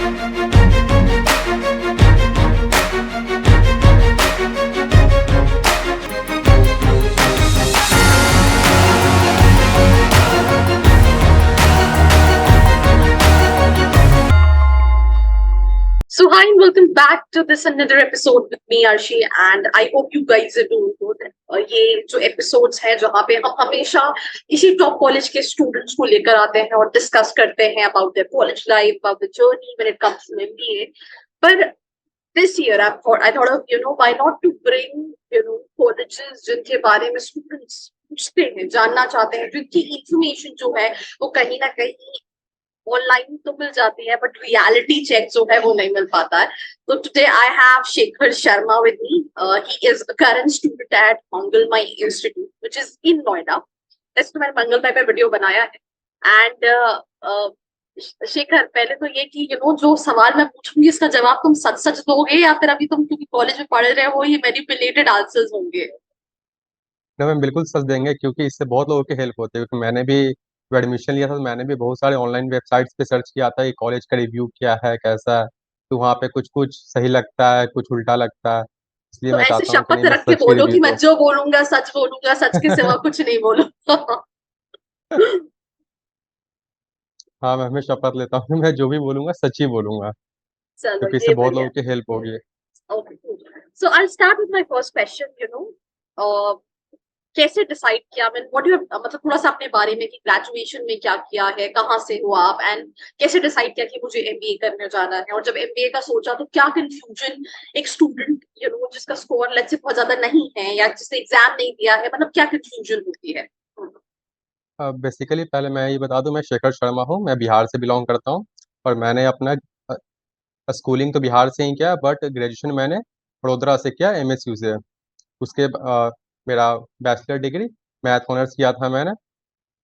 So hi and welcome back to this another episode with me Arshi and I hope you guys are doing good. ये जो episodes हैं जहाँ पे हम हमेशा इसी टॉप कॉलेज के स्टूडेंट्स को लेकर आते हैं और डिस्कस करते हैं about their college life, about the journey when it comes to MBA. पर this year I thought of why not to bring colleges जिनके बारे में स्टूडेंट्स पूछते हैं, जानना चाहते हैं, जिनकी इंफॉर्मेशन जो है वो कहीं ना कहीं ऑनलाइन तो मिल जाती है बट रियलिटी चेक जो है वो नहीं मिल पाता है. तो today I have Shekhar Sharma with me. He is a current student at Mangalmay institute which is in Noida. इस तो मैंने मंगलमय पे वीडियो बनाया है. एंड शेखर, पहले तो ये कि जो सवाल मैं पूछूंगी इसका जवाब तुम सच सच दोगे या फिर अभी तुम क्योंकि कॉलेज में पढ़ रहे हो ये मैनिपुलेटेड आंसर्स होंगे? ना मैम बिल्कुल सच देंगे, क्योंकि इससे बहुत लोगों की हेल्प होती है। क्योंकि मैंने भी जब एडमिशन लिया था तो मैंने भी बहुत सारे ऑनलाइन वेबसाइट्स पे सर्च किया था कि कॉलेज का रिव्यू क्या है, कैसा है। तो वहाँ पे कुछ कुछ सही लगता है, कुछ उल्टा लगता है। इसलिए तो मैं ऐसे चाहता हूँ कि नहीं, शपथ मैं रख के सच ही बोलो रिव्यू कि मैं दूँ। जो बोलूंगा सच के सिवा कुछ नहीं बोलूंगा. हाँ, मैं शपथ लेता हूँ कि मैं जो भी बोलूंगा सच ही बोलूंगा, चलो क्योंकि इससे ये बहुत बढ़िया. लोगों की हेल्प होगी। Okay, cool. So I'll start with my first question. कैसे डिसाइड किया, मैं व्हाट यू मतलब थोड़ा सा अपने बारे में कि ग्रेजुएशन में क्या किया है, कहाँ से हो आप, एंड कैसे डिसाइड किया कि मुझे एमबीए करने जाना है. और जब एमबीए का सोचा तो क्या कंफ्यूजन एक स्टूडेंट जिसका स्कोर लेट्स से बहुत ज्यादा नहीं है या जिसने एग्जाम नहीं दिया है, मतलब क्या कंफ्यूजन होती है? बेसिकली पहले मैं ये बता दूं, मैं शेखर शर्मा हूँ, मैं बिहार से बिलोंग करता हूँ। और मैंने अपना स्कूलिंग तो बिहार से ही किया, बट ग्रेजुएशन मैंने वडोदरा से किया, एमएसयू से। उसके मेरा बैचलर डिग्री मैथ ऑनर्स किया था मैंने।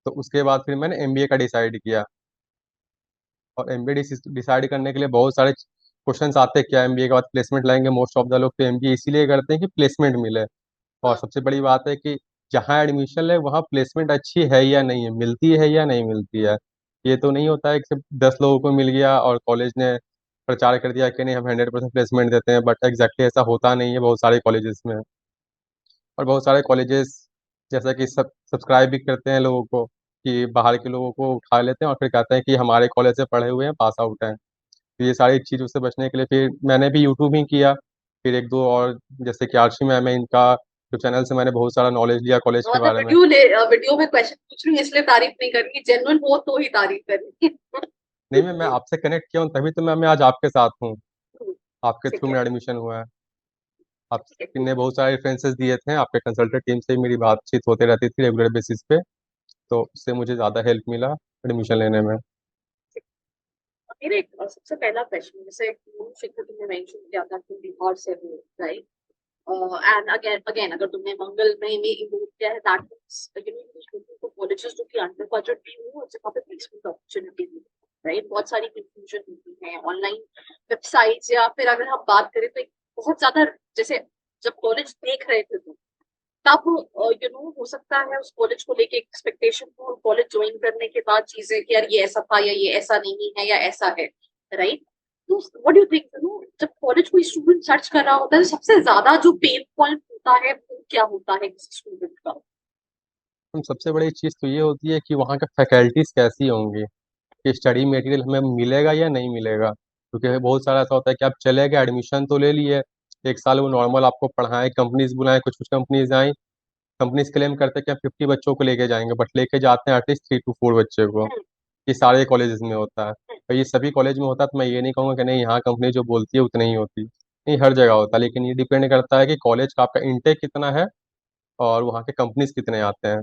तो उसके बाद फिर मैंने एमबीए का डिसाइड किया। और एमबीए डिसाइड करने के लिए बहुत सारे क्वेश्चंस आते हैं, क्या एमबीए के बाद प्लेसमेंट लाएंगे। मोस्ट ऑफ द लोग तो एमबीए इसीलिए करते हैं कि प्लेसमेंट मिले। और सबसे बड़ी बात है कि जहाँ एडमिशन ले वहाँ प्लेसमेंट अच्छी है या नहीं है, मिलती है या नहीं मिलती है। ये तो नहीं होता है कि सिर्फ 10 लोगों को मिल गया और कॉलेज ने प्रचार कर दिया कि नहीं हम 100% प्लेसमेंट देते हैं, बट एग्जैक्टली ऐसा होता नहीं है बहुत सारे कॉलेजेस में। और बहुत सारे कॉलेजेस जैसा कि सब्सक्राइब भी करते हैं लोगों को, कि बाहर के लोगों को उठा लेते हैं और फिर कहते हैं कि हमारे कॉलेज से पढ़े हुए हैं, पास आउट हैं। तो ये सारी चीज़ों से बचने के लिए फिर मैंने भी यूट्यूब ही किया। फिर एक दो और जैसे कि आर्शी मैम है, इनका जो चैनल से मैंने बहुत सारा नॉलेज लिया कॉलेज के मतलब बारे में। वीडियो में क्वेश्चन पूछ रही हूँ इसलिए तारीफ नहीं कर रही, जेन्युइन हो तो ही तारीफ कर रही. नहीं, मैं आपसे कनेक्ट किया हूँ तभी तो मैं आज आपके साथ हूँ। आपके ठीक थ्रू है. मेरा एडमिशन हुआ है। ठीक है, आपने cool. बहुत सारे रेफरेंसेस दिए थे, आपके कंसल्टेंट टीम से ही मेरी बातचीत होती रहती थी रेगुलर बेसिस पे। तो उससे मुझे ज़्यादा हेल्प मिला एडमिशन लेने में। मेरे एक सबसे पहला क्वेश्चन, जैसे शिखर तुमने मेंशन किया था कि बिहार से हो, राइट? एंड अगेन अगेन अगर तुमने मंगल में इन्वॉल्व किया है दैट मींस को कॉलेजेस जो कि अंडर बजट भी हो और जहाँ पे प्लेसमेंट अपॉर्चुनिटी भी, राइट? बहुत सारी कंफ्यूजन होती है ऑनलाइन वेबसाइट्स, या फिर अगर हम बात करें तो एक बहुत ज्यादा, जैसे जब कॉलेज देख रहे थे तो तब हो सकता है उस कॉलेज को लेके एक्सपेक्टेशन हो, कॉलेज ज्वाइन करने के बाद चीजें कि यार ये ऐसा था या ये ऐसा नहीं है या ऐसा है, राइट? तो व्हाट डू यू थिंक, जब कॉलेज कोई स्टूडेंट सर्च कर रहा होता है तो सबसे ज्यादा जो पेन पॉइंट होता है वो क्या होता है किसी स्टूडेंट का? सबसे बड़ी चीज़ तो ये होती है कि वहाँ के फैकल्टीज कैसी होंगी, कि स्टडी मटेरियल हमें मिलेगा या नहीं मिलेगा। क्योंकि बहुत सारा ऐसा होता है कि आप चले गए, एडमिशन तो ले लिए, एक साल वो नॉर्मल आपको पढ़ाएं, कंपनीज बुलाएं, कुछ कुछ कंपनीज आई, कंपनीज क्लेम करते हैं कि हम 50 बच्चों को लेके जाएंगे, बट लेके जाते हैं एटलीस्ट 3 to 4 बच्चे को। ये सारे कॉलेजेस में होता है, और ये सभी कॉलेज में होता है। तो मैं ये नहीं कहूँगा कि नहीं यहाँ कंपनी जो बोलती है उतनी ही होती, नहीं हर जगह होता है। लेकिन ये डिपेंड करता है कि कॉलेज का आपका इंटेक कितना है और वहाँ के कंपनीज कितने आते हैं।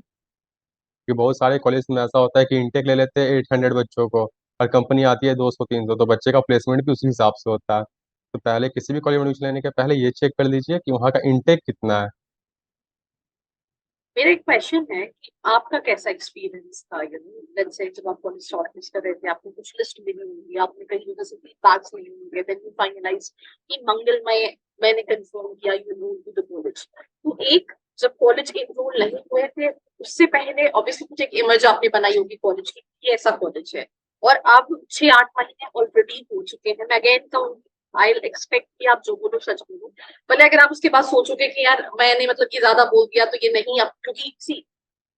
कि बहुत सारे कॉलेज में ऐसा होता है कि इंटेक ले लेते हैं 800 बच्चों को, और कंपनी आती है 200 300, तो बच्चे का प्लेसमेंट भी उसी हिसाब से होता है। तो पहले किसी भी कॉलेज में एडमिशन लेने के पहले ये चेक कर लीजिए कि वहाँ का इंटेक कितना है। मेरा एक क्वेश्चन है कि आपका कैसा एक्सपीरियंस था, लेट्स से जब आप कॉलेज शॉर्टलिस्ट कर रहे थे, आपको कुछ लिस्ट मिली होंगी, आपने कहीं जगह से फीडबैक्स लिए होंगे, देन यू फाइनलाइज कि मंगलमय मैंने कंफर्म किया you know to the college. तो एक जब कॉलेज एनरोल नहीं हुए थे उससे पहले ऑब्वियसली कुछ एक इमेज आपने बनाई होगी कॉलेज की, ये ऐसा कॉलेज है, और अब 6-8 महीने ऑलरेडी हो चुके हैं। मैं अगेन कहूंगी, आई एक्सपेक्ट कि आप जो बोलो सच बोलो। भले अगर आप उसके बाद सोचोगे कि यार मैंने मतलब कि ज्यादा बोल दिया तो ये नहीं, अब क्योंकि सी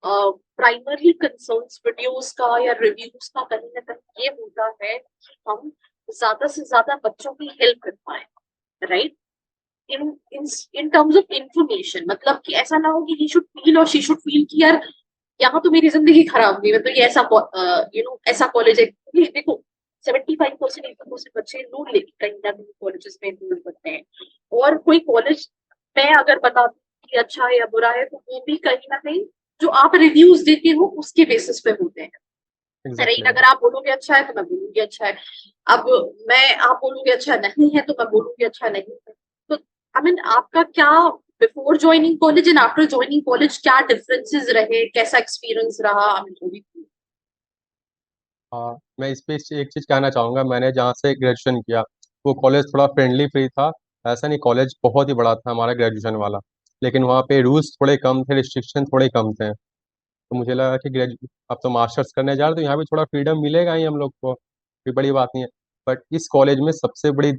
प्राइमरली कंसर्न्स वीडियोस का या रिव्यूज का कहीं ना कहीं ये होता है कि हम ज्यादा से ज्यादा बच्चों की हेल्प कर पाए, right? In in terms of information, मतलब कि ऐसा ना हो कि ही शुड फील और शी शुड फील कि यार यहाँ तो मेरी जिंदगी खराब हुई, मतलब ये ऐसा ऐसा कॉलेज है। क्योंकि देखो 75% 80% बच्चे लोन लेके कहीं ना कहीं कॉलेजेस में एनरोल करते हैं, और कोई कॉलेज मैं अगर बता दूं कि अच्छा है या बुरा है तो वो भी कहीं ना कहीं जो आप रिव्यूज देते हो उसके बेसिस पे होते हैं, राइट? एग्जैक्टली। अगर आप बोलोगे अच्छा है तो मैं बोलूंगी अच्छा है। अब मैं आप बोलोगे अच्छा नहीं है तो मैं बोलूंगी अच्छा नहीं है। तो आई मीन आपका क्या before joining college and after joining college क्या डिफरेंसेस रहे, कैसा एक्सपीरियंस रहा? आई मीन वो भी। हाँ, मैं इस पे एक चीज़ कहना चाहूँगा। मैंने जहाँ से ग्रेजुएशन किया वो कॉलेज थोड़ा फ्रेंडली फ्री था। ऐसा नहीं, कॉलेज बहुत ही बड़ा था हमारा ग्रेजुएशन वाला, लेकिन वहाँ पे रूल्स थोड़े कम थे, रिस्ट्रिक्शन थोड़े कम थे। तो मुझे लगा कि ग्रेजु अब तो मास्टर्स करने जा रहे, तो यहाँ भी थोड़ा फ्रीडम मिलेगा ही हम लोग को, कोई बड़ी बात नहीं है। बट इस कॉलेज में सबसे बड़ी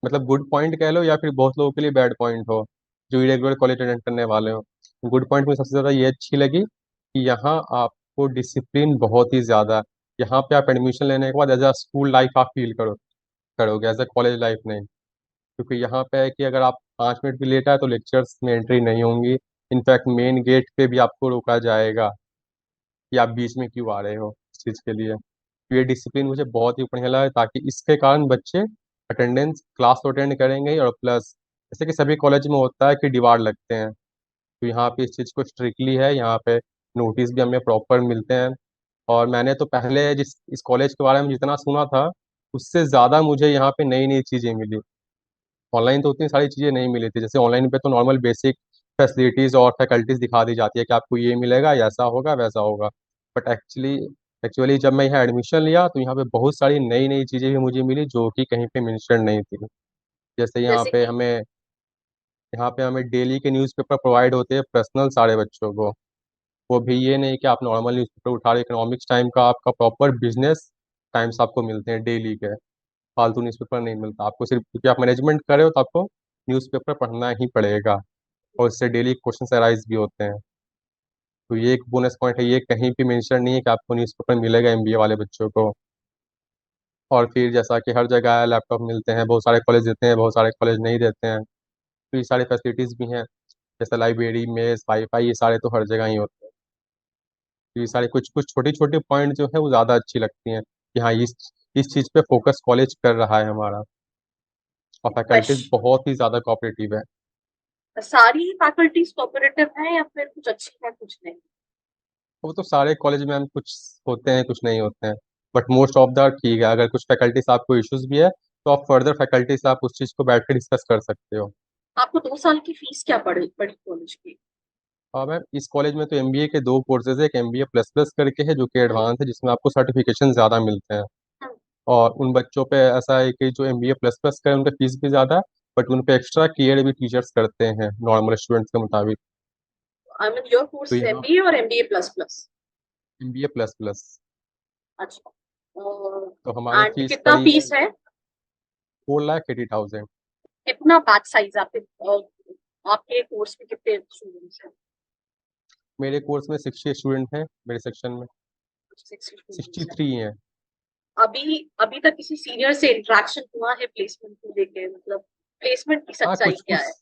मतलब गुड पॉइंट कह लो या फिर बहुत लोगों के लिए बैड पॉइंट हो, जो इरेगुलर कॉलेज अटेंड करने वाले हो। गुड पॉइंट में सबसे ज़्यादा ये अच्छी लगी कि यहाँ आपको डिसिप्लिन बहुत ही ज़्यादा है। यहाँ पे आप एडमिशन लेने के बाद एज अ स्कूल लाइफ आप फील करोगे, एज अ कॉलेज लाइफ नहीं। क्योंकि यहाँ पे है कि अगर आप 5 मिनट भी लेट आए तो लेक्चर्स में एंट्री नहीं होंगी। इनफैक्ट मेन गेट पे भी आपको रोका जाएगा कि आप बीच में क्यों आ रहे हो इस चीज़ के लिए। तो ये डिसिप्लिन मुझे बहुत ही बढ़िया लगा, ताकि इसके कारण बच्चे अटेंडेंस क्लास तो अटेंड करेंगे ही, और प्लस जैसे कि सभी कॉलेज में होता है कि दीवार लगते हैं, तो यहाँ पे इस चीज़ को स्ट्रिक्टली है। यहाँ पे नोटिस भी हमें प्रॉपर मिलते हैं। और मैंने तो पहले जिस इस कॉलेज के बारे में जितना सुना था, उससे ज़्यादा मुझे यहाँ पे नई नई चीज़ें मिली। ऑनलाइन तो उतनी सारी चीज़ें नहीं मिली थी। जैसे ऑनलाइन पे तो नॉर्मल बेसिक फैसिलिटीज़ और फैकल्टीज दिखा दी जाती है कि आपको ये मिलेगा, या ऐसा होगा वैसा होगा। बट एक्चुअली एक्चुअली जब मैं यहाँ एडमिशन लिया तो यहाँ पे बहुत सारी नई नई चीज़ें भी मुझे मिली जो कि कहीं पे मेंशन नहीं थी। जैसे जैसे कि यहाँ पे हमें डेली के न्यूज़पेपर प्रोवाइड होते हैं पर्सनल सारे बच्चों को। वो भी ये नहीं कि आप नॉर्मल न्यूज़पेपर उठा रहे, इकोनॉमिक्स टाइम का आपका प्रॉपर बिजनेस टाइम्स आपको मिलते हैं डेली के। फालतू न्यूज़पेपर नहीं मिलता आपको, सिर्फ क्योंकि आप मैनेजमेंट कर रहे हो तो आपको न्यूज़पेपर पढ़ना ही पड़ेगा, और इससे डेली क्वेश्चन अराइज भी होते हैं। तो ये एक बोनस पॉइंट है, ये कहीं भी मेंशन नहीं है कि आपको न्यूज़पेपर मिलेगा एमबीए वाले बच्चों को। और फिर जैसा कि हर जगह लैपटॉप मिलते हैं, बहुत सारे कॉलेज देते हैं, बहुत सारे कॉलेज नहीं देते हैं। तो ये सारी फैसिलिटीज़ भी हैं, जैसे लाइब्रेरी, मेस, वाईफाई, ये सारे तो हर जगह ही होते हैं। तो ये सारे कुछ कुछ छोटी छोटी पॉइंट जो है वो ज़्यादा अच्छी लगती हैं कि हाँ, इस चीज़ पे फोकस कॉलेज कर रहा है हमारा। और फैकल्टीज बहुत ही ज़्यादा कोऑपरेटिव है। सारी फैकल्टीज कोऑपरेटिव हैं या फिर कुछ अच्छी है कुछ नहीं? वो तो सारे कॉलेज में हम कुछ होते हैं कुछ नहीं होते हैं, बट मोस्ट ऑफ द ठीक है। अगर कुछ फैकल्टीज आपको इश्यूज भी है तो आप फर्दर फैकल्टी से आप उस चीज़ को बैठ कर डिस्कस कर सकते हो। आपको 2 साल की फीस क्या पड़ी पड़ी कॉलेज की? और मैम इस कॉलेज में तो एमबीए के दो कोर्सेज है, एक एमबीए प्लस प्लस करके है जो कि हम्म, एडवांस है, जिसमें आपको सर्टिफिकेशन ज़्यादा मिलते हैं। हम्म, और उन बच्चों पे ऐसा है कि जो एमबीए प्लस प्लस करें उनका फीस भी ज़्यादा है, बट उन पे एक्स्ट्रा केयर भी टीचर्स करते हैं नॉर्मल स्टूडेंट्स के मुताबिक। आई मीन योर तो कोर्स इज यहाँ एमबीए और MBA plus plus? MBA plus plus, अच्छा। तो हमारी एंड फीस कितना पड़ी है फीस है? 4,80,000। कितना बैच साइज आपके आपके कोर्स में कितने स्टूडेंट्स हैं? मेरे कोर्स में 60 स्टूडेंट हैं, मेरे सेक्शन में 60 सिक्सटी स्टूडेंट्स हैं। थ्री हैं। अभी अभी तक किसी सीनियर से इंटरेक्शन हुआ है प्लेसमेंट को लेके? मतलब प्लेसमेंट की हाँ, सच्चाई क्या है?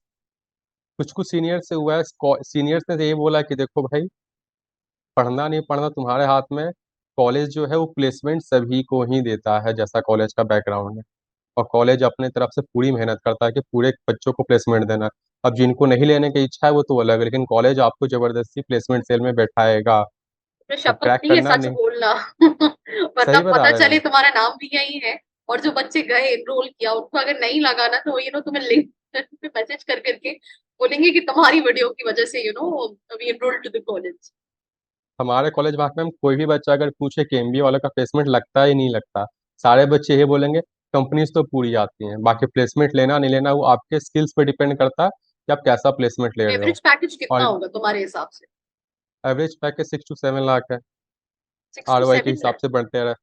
कुछ कुछ सीनियर से हुआ है। सीनियर्स ने तो ये बोला कि देखो भाई, पढ़ना नहीं पढ़ना तुम्हारे हाथ में। कॉलेज जो है वो प्लेसमेंट सभी को ही देता है, जैसा कॉलेज का बैकग्राउंड है। और कॉलेज अपने तरफ से पूरी मेहनत करता है कि पूरे बच्चों को प्लेसमेंट देना। अब जिनको नहीं लेने की इच्छा है वो तो अलग है, लेकिन कॉलेज आपको जबरदस्ती प्लेसमेंट सेल में बैठाएगा। तो और शपथ क्रैक नहीं है, करना सच नहीं। बोलना। वरना सही बता पता रहे चले मैम। तुम्हारा नाम भी यही है, और जो बच्चे गए एनरोल किया उनको अगर नहीं लगा ना तो तुम्हें लिंक पे मैसेज कर करके बोलेंगे कि तुम्हारी वीडियो की वजह से we enroll to the college. हमारे कॉलेज भाग में हम कोई भी बच्चा अगर पूछे कि एमबीए वालों का प्लेसमेंट लगता है या नहीं लगता, सारे बच्चे ये बोलेंगे कंपनीज तो पूरी आती हैं, बाकी प्लेसमेंट लेना नहीं लेना वो आपके स्किल्स पे डिपेंड करता है कि आप कैसा प्लेसमेंट ले रहे हो। एवरेज पैकेज कितना और होगा तुम्हारे हिसाब से? एवरेज पैकेज 6 to 7 लाख है। 6 to आरओआई के 7 हिसाब लाख से बढ़ते रहे।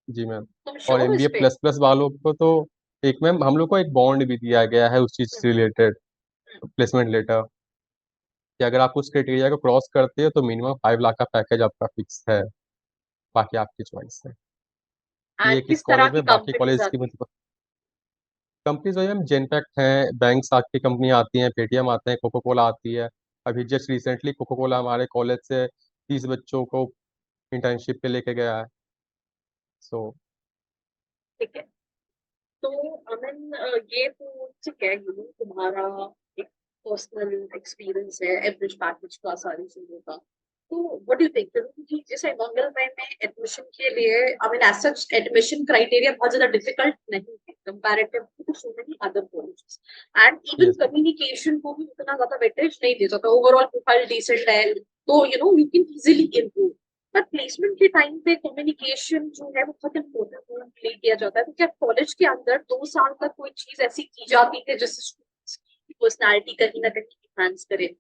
जी मैम। तुम और श्योर हो इस एमबीए पे? प्लस प्लस वालों को तो एक मैम हम लोग को एक बॉन्ड भी दिया गया है उस चीज हम्म, से रिलेटेड, प्लेसमेंट लेटर, कि अगर आप उस क्राइटेरिया को क्रॉस करते हो तो मिनिमम 5 लाख का पैकेज आपका फिक्स है, बाकी आपकी चॉइस है। ये एंड किस किस तरह कॉलेज की में, बाकी कंपनीज कॉलेज की आती मतलब कंपनीज वही हम जेनपैक्ट हैं, बैंक्स की कंपनी आती हैं, पेटीएम आते हैं, कोको कोला आती है। अभी जस्ट रिसेंटली कोको कोला हमारे कॉलेज से 30 बच्चों को इंटर्नशिप पे लेके गया है। सो है? ठीक है। तो अमन, ये तो ठीक है, तुम्हारा एक पर्सनल एक्सपीरियंस है एवरेज पैकेज का, सारी चीजों का। तो व्हाट डू यू थिंक कि जैसे मंगलमय में एडमिशन के लिए, I mean as such admission criteria बहुत ज्यादा डिफिकल्ट नहीं है comparative to so many other colleges, and even yes, communication को भी उतना ज्यादा वेटेज नहीं दे सकता, ओवरऑल प्रोफाइल डिसेंट है, तो यू कैन इजीली इम्प्रूव। पर प्लेसमेंट के टाइम पे कम्युनिकेशन जो है वो बहुत इम्पोर्टेंट रोल प्ले किया जाता है। तो क्या कॉलेज के अंदर 2 साल तक कोई चीज ऐसी की जाती है जिससे स्टूडेंट्स की पर्सनैलिटी कहीं ना कहीं इनहांस करे?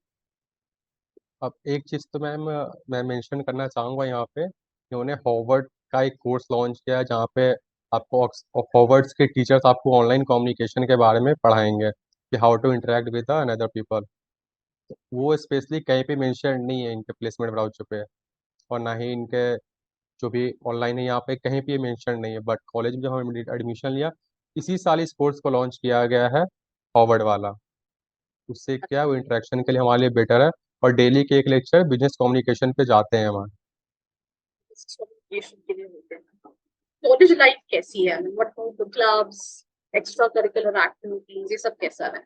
अब एक चीज़ तो मैम मैं मेंशन करना चाहूँगा यहाँ पे, कि उन्होंने हॉवर्ड का एक कोर्स लॉन्च किया है जहाँ पे आपको हॉवर्ड्स के टीचर्स आपको ऑनलाइन कम्युनिकेशन के बारे में पढ़ाएंगे, कि how to interact with another people. वो स्पेशली कहीं पे मेंशन नहीं है इनके प्लेसमेंट ब्राउचर पे, और ना ही इनके जो भी ऑनलाइन है यहाँ पे कहीं पे मेंशन नहीं है। बट कॉलेज में जब हमने एडमिशन लिया, इसी साल इस कोर्स को लॉन्च किया गया है, हॉवर्ड वाला। उससे क्या है, वो इंटरेक्शन के लिए हमारे लिए बेटर है। और डेली के एक लेक्चर बिजनेस कम्युनिकेशन पे जाते हैं हमारे। कम्युनिकेशन के लिए होते हैं। कॉलेज लाइफ कैसी है? What about the clubs, extra curricular activities, ये सब कैसा है?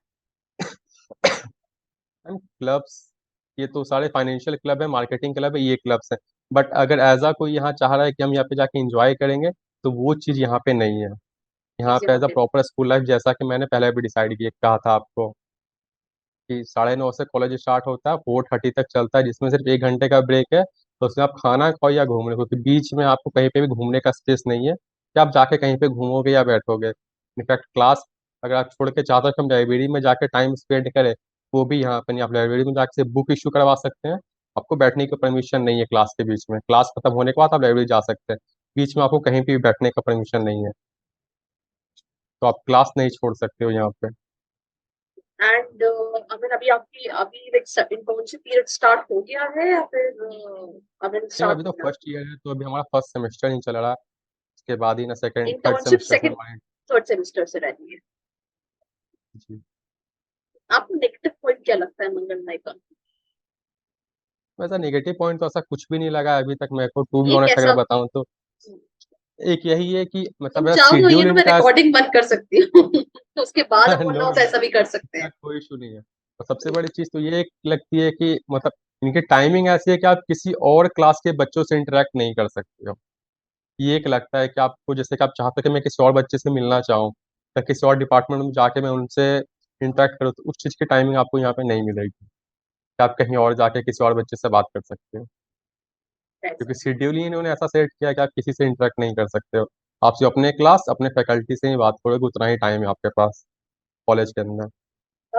मैम क्लब्स, ये तो सारे फाइनेंशियल क्लब है, मार्केटिंग क्लब है, ये क्लब्स हैं। बट अगर एज आ कोई यहाँ चाह रहा है कि हम यहाँ पे जाके इंजॉय करेंगे, तो वो चीज़ यहाँ पे नहीं है। यहाँ चीजें पे एज अ होते हैं? प्रॉपर स्कूल लाइफ, जैसा कि मैंने पहले भी डिसाइड किया कहा था आपको, कि 9:30 से कॉलेज स्टार्ट होता है, 4:30 तक चलता है, जिसमें सिर्फ 1 घंटे का ब्रेक है। तो उसमें आप खाना खाओ या घूमने, क्योंकि बीच में आपको कहीं पे भी घूमने का स्पेस नहीं है कि आप जाके कहीं पे घूमोगे या बैठोगे। इनफैक्ट क्लास अगर आप छोड़ के चाहते हो कि हम लाइब्रेरी में जाके टाइम स्पेंड करें, वो भी यहाँ पे नहीं। आप लाइब्रेरी में जाके बुक इशू करवा सकते हैं, आपको बैठने की परमिशन नहीं है क्लास के बीच में। क्लास खत्म होने के बाद आप लाइब्रेरी जा सकते हैं, बीच में आपको कहीं पे भी बैठने का परमिशन नहीं है। तो आप क्लास नहीं छोड़ सकते हो यहाँ पे। एंड आई मीन अभी लाइक इंटर्नशिप पीरियड स्टार्ट हो गया है या फिर आई मीन नहीं, स्टार्ट अभी तो होना? फर्स्ट ईयर है, तो अभी हमारा फर्स्ट सेमेस्टर ही चल रहा है। उसके बाद ही ना सेकंड थर्ड इंटर्नशिप सेमेस्टर से सेकंड हमारे। थर्ड सेमेस्टर से रहती है। जी। आपको नेगेटिव पॉइंट क्या लगता है मंगलमय का? वैसा नेगेटिव पॉइंट तो ऐसा कुछ भी नहीं लगा है अभी तक मेरे को, टू बी एक ऑनेस्ट अगर ऐसा, बताऊं तो। एक यही है कि मतलब तुम मेरा चाहो तो शेड्यूल मैं इनका रिकॉर्डिंग बंद कर सकती हूँ तो उसके बाद हम बोलना नो हो तो नो, ऐसा भी कर सकते इसका हैं। कोई इशू नहीं है। और सबसे बड़ी चीज़ तो ये एक लगती है कि मतलब इनकी टाइमिंग ऐसी है कि आप किसी और क्लास के बच्चों से इंटरेक्ट नहीं कर सकते हो। ये एक लगता है कि आपको, जैसे कि आप चाहते हो कि मैं किसी और बच्चे से मिलना चाहूँ या किसी और डिपार्टमेंट में जाके मैं उनसे इंटरेक्ट करूँ, तो उस चीज़ की टाइमिंग आपको यहाँ पे नहीं मिलेगी, कि आप कहीं और जाके किसी और बच्चे से बात कर सकते हो। ऐसा। क्योंकि शेड्यूल ही इन्होंने ऐसा सेट किया कि आप किसी से इंटरेक्ट नहीं कर सकते हो। आप सिर्फ अपने क्लास अपने फैकल्टी से ही बात करोगे, उतना ही टाइम है आपके पास कॉलेज के अंदर।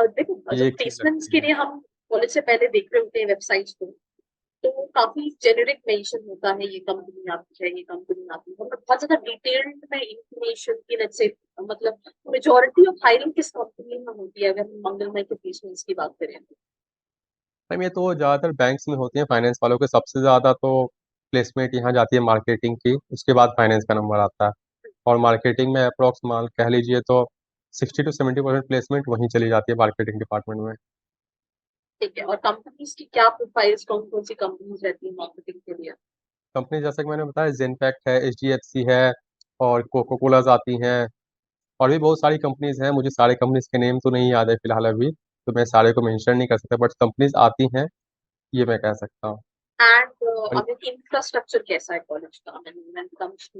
देखो, ये जब एक चीज प्लेसमेंट्स लगती के है। लिए हम कॉलेज से पहले देख रहे होते हैं वेबसाइट्स को, तो काफी जेनेरिक मेंशन होता है, ये कंपनी आती है, ये कंपनी आती है, मतलब बहुत ज्यादा डिटेल्ड में इंफॉर्मेशन की, लेट्स से मतलब मेजॉरिटी ऑफ हायरिंग किस कंपनी में होती है अगर हम मंगलमय के प्लेसमेंट्स की बात करें तो? मैम ये तो ज़्यादातर बैंक्स में होती है, फाइनेंस वालों के सबसे ज़्यादा तो प्लेसमेंट यहाँ जाती है मार्केटिंग की, उसके बाद फाइनेंस का नंबर आता है। और मार्केटिंग में अप्रॉक्स मान कह लीजिए तो 60 to 70% प्लेसमेंट वहीं चली जाती है मार्केटिंग डिपार्टमेंट में। ठीक है, और कंपनीज की क्या प्रोफाइल्स, कौन कौन सी कंपनीज रहती है मार्केटिंग के लिए? कंपनी जैसे कि मैंने बताया, जेनपैक्ट है, एचडीएफसी है, और कोको कोलाज आती हैं, और भी बहुत सारी कंपनीज हैं। मुझे सारे कंपनीज के नेम तो नहीं याद है फिलहाल अभी, तो मैं सारे को मेंशन नहीं कर सकता, बट कंपनीज आती हैं, ये मैं कह सकता हूँ। एंड और आई मीन इंफ्रास्ट्रक्चर कैसा है कॉलेज का? I mean when it comes to.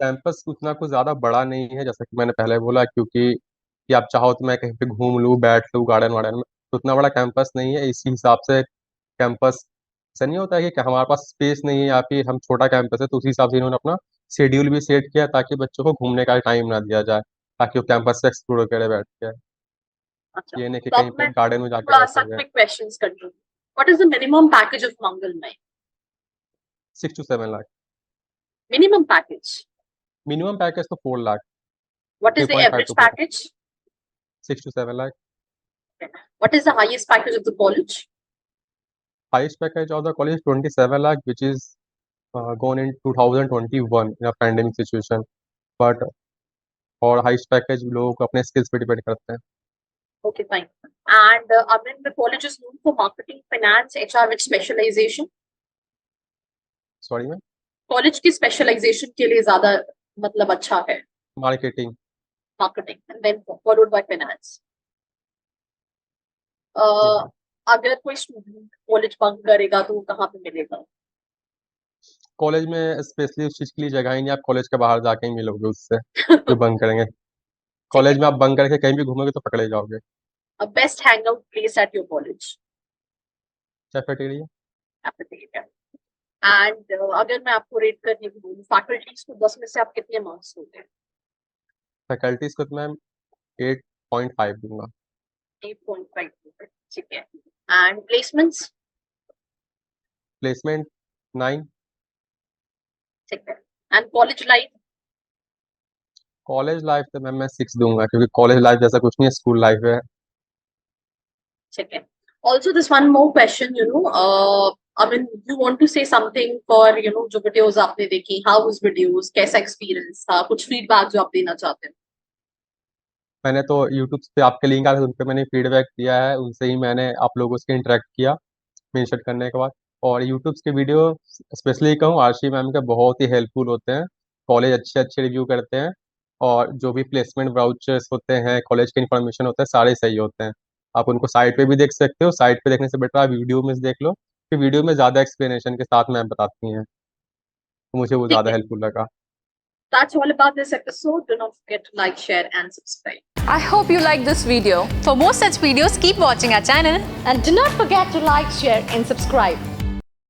Campus उतना कुछ ज़्यादा बड़ा नहीं है, जैसा कि मैंने पहले बोला, क्योंकि कि आप चाहो तो मैं कहीं पे घूम लूँ बैठ लूँ गार्डन वार्डन में, तो उतना बड़ा कैंपस नहीं है। इसी हिसाब से कैंपस, ऐसा नहीं होता है कि हमारे पास स्पेस नहीं है या फिर हम छोटा कैंपस है, तो उसी हिसाब से इन्होंने अपना शेड्यूल भी सेट किया ताकि बच्चों को घूमने का टाइम ना दिया जाए, ताकि वो कैंपस से एक्सप्लोर करे बैठ के। अच्छा, ये नहीं कि तो कहीं अब पे मैं हम गार्डन में जाके थोड़ा सा बैठेंगे। क्विक क्वेश्चंस करती हूँ। What is the minimum package of मंगलमय? 6 to 7 lakh. Minimum package. Minimum package तो 4 lakh, What is the 3.5 average to 4 package? 6 to 7 lakh. What is the highest package of the college? Highest package of the college is 27 lakh, which is gone in 2021 in a pandemic situation. But और highest package लोगों को अपने skills पे depend करते हैं. Okay, fine. And Amin, the college is known for marketing, finance, HR with specialization. Sorry ma'am. College की specialization के लिए ज़्यादा मतलब अच्छा है. Marketing. Marketing and then followed by finance. अगर कोई स्टूडेंट कॉलेज बंक करेगा तो वो कहाँ पे मिलेगा? कॉलेज में स्पेशली उस चीज़ के लिए जगह ही नहीं, आप कॉलेज के बाहर जाके ही मिलोगे उससे जो बंक करेंगे. कॉलेज में आप बंक करके कहीं भी घूमोगे तो पकड़े जाओगे. A best hangout place at your college? Cafeteria. Cafeteria. And अगर मैं आपको रेट करने को बोलूँ फैकल्टीज को 10 में से आप कितने मार्क्स दोगे? फैकल्टीज को तो मैम 8.5 दूंगा. 8.5. ठीक है. And placements? प्लेसमेंट 9. ठीक है. And college life? College life तो मैम मैं 6 दूंगा, क्योंकि कॉलेज लाइफ जैसा कुछ नहीं है, स्कूल लाइफ है. ठीक है. Also, this one more question, I mean, you want to say something for, जो videos आपने देखी, how was videos, कैसा experience था, कुछ feedback जो आप देना चाहते हैं? मैंने तो यूट्यूब पे आपके लिंक आया था, उन पे मैंने फीडबैक दिया है, उनसे ही मैंने आप लोगों से इंटरेक्ट किया मेंशन करने के बाद. और यूट्यूब के वीडियो स्पेशली कहूँ आरशी मैम के बहुत ही हेल्पफुल होते हैं. कॉलेज अच्छे अच्छे रिव्यू करते हैं, और जो भी प्लेसमेंट वाउचर्स होते हैं, कॉलेज के इन्फॉर्मेशन होते हैं, सारे सही होते हैं. आप उनको साइट पे भी देख सकते हो. साइट पे देखने से बेटर आप वीडियो में देख लो, कि वीडियो में ज़्यादा एक्सप्लेनेशन के साथ मैम बताती हैं, तो मुझे वो ठीक ज़्यादा है. हेल्पफुल लगा. That's all about this episode. Do not forget to like, share and subscribe. I hope you liked this video. For more such videos, keep watching our channel. And do not forget to like, share, and subscribe.